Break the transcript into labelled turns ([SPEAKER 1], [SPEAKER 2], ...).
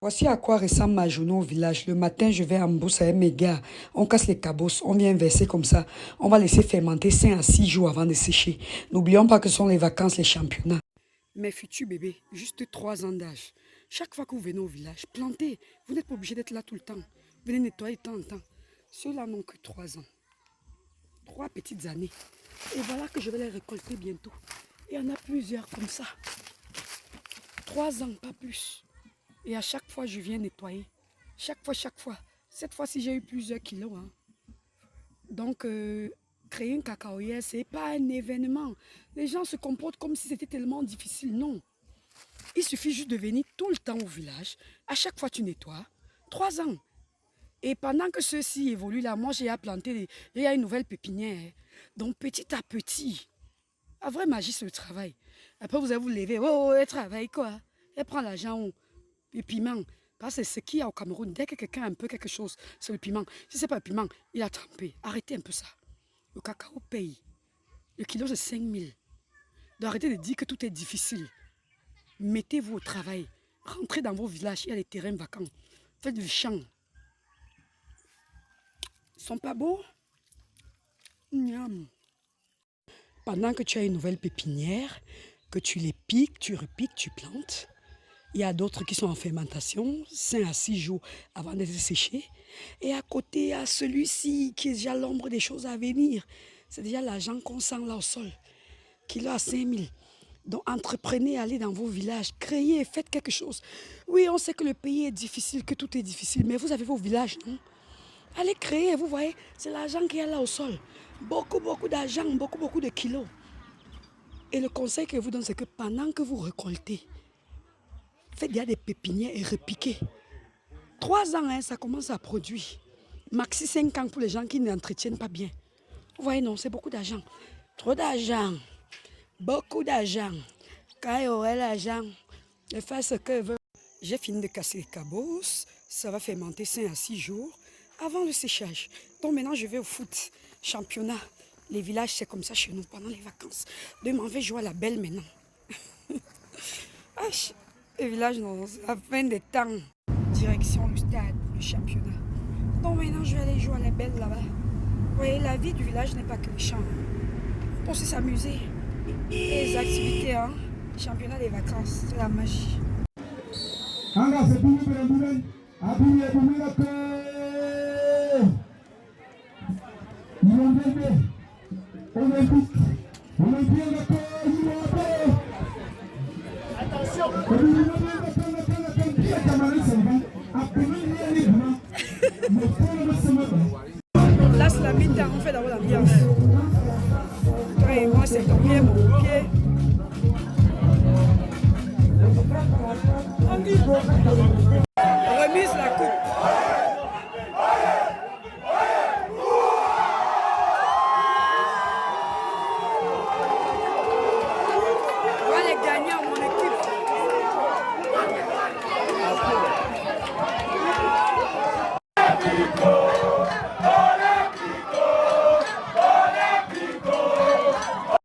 [SPEAKER 1] Voici à quoi ressemble ma journée au village. Le matin, je vais en bourse avec mes gars. On casse les cabosses, on vient verser comme ça. On va laisser fermenter 5 à 6 jours avant de sécher. N'oublions pas que ce sont les vacances, les championnats. Mes futurs bébés, juste 3 ans d'âge. Chaque fois que vous venez au village, plantez. Vous n'êtes pas obligé d'être là tout le temps. Venez nettoyer de temps en temps. Ceux-là n'ont que 3 ans. 3 petites années. Et voilà que je vais les récolter bientôt. Il y en a plusieurs comme ça. 3 ans, pas plus. Et à chaque fois, je viens nettoyer. Chaque fois. Cette fois-ci, j'ai eu plusieurs kilos. Hein. Donc, créer une cacaoyère, ce n'est pas un événement. Les gens se comportent comme si c'était tellement difficile. Non. Il suffit juste de venir tout le temps au village. À chaque fois, tu nettoies. 3 ans. Et pendant que ceux-ci évoluent là, moi, j'ai planté, il y a une nouvelle pépinière. Donc, petit à petit, la vraie magie, c'est le travail. Après, vous allez vous lever. Oh, elle travaille quoi? Elle prend l'argent. Le piment, parce que c'est ce qu'il y a au Cameroun. Dès que quelqu'un a un peu quelque chose, c'est le piment. Si ce n'est pas le piment, il a trempé. Arrêtez un peu ça. Le cacao paye. Le kilo, c'est 5 000. Donc arrêtez de dire que tout est difficile. Mettez-vous au travail. Rentrez dans vos villages, il y a des terrains vacants. Faites du champ. Ils ne sont pas beaux? Miam. Pendant que tu as une nouvelle pépinière, que tu les piques, tu repiques, tu plantes, il y a d'autres qui sont en fermentation, 5 à 6 jours avant d'être séchés. Et à côté, il y a celui-ci qui est déjà l'ombre des choses à venir. C'est déjà l'argent qu'on sent là au sol, kilo à 5 000. Donc entreprenez, allez dans vos villages, créez, faites quelque chose. Oui, on sait que le pays est difficile, que tout est difficile, mais vous avez vos villages, non? Allez créer, vous voyez, c'est l'argent qui est là au sol. Beaucoup d'argent, beaucoup de kilos. Et le conseil que je vous donne, c'est que pendant que vous récoltez, faites déjà des pépinières et repiquez. 3 ans, hein, ça commence à produire. Maxi 5 ans pour les gens qui n'entretiennent pas bien. Vous voyez, non, c'est beaucoup d'argent. Trop d'argent. Beaucoup d'argent. Quand il y aurait l'argent, de faire ce que veut. J'ai fini de casser les cabosses. Ça va fermenter 5 à 6 jours avant le séchage. Donc maintenant, je vais au foot. Championnat. Les villages, c'est comme ça chez nous pendant les vacances. Demain, on va jouer à la belle maintenant. Le village, non, c'est la fin des temps. Direction le stade pour le championnat. Donc maintenant, je vais aller jouer à la belle là-bas. Vous voyez, la vie du village n'est pas que le champ. On peut s'amuser. Et les activités, hein. Championnat des vacances, c'est la magie. Là, c'est la mi-temps, on fait d'abord l'ambiance. Toi et moi, c'est ton pied, mon pied.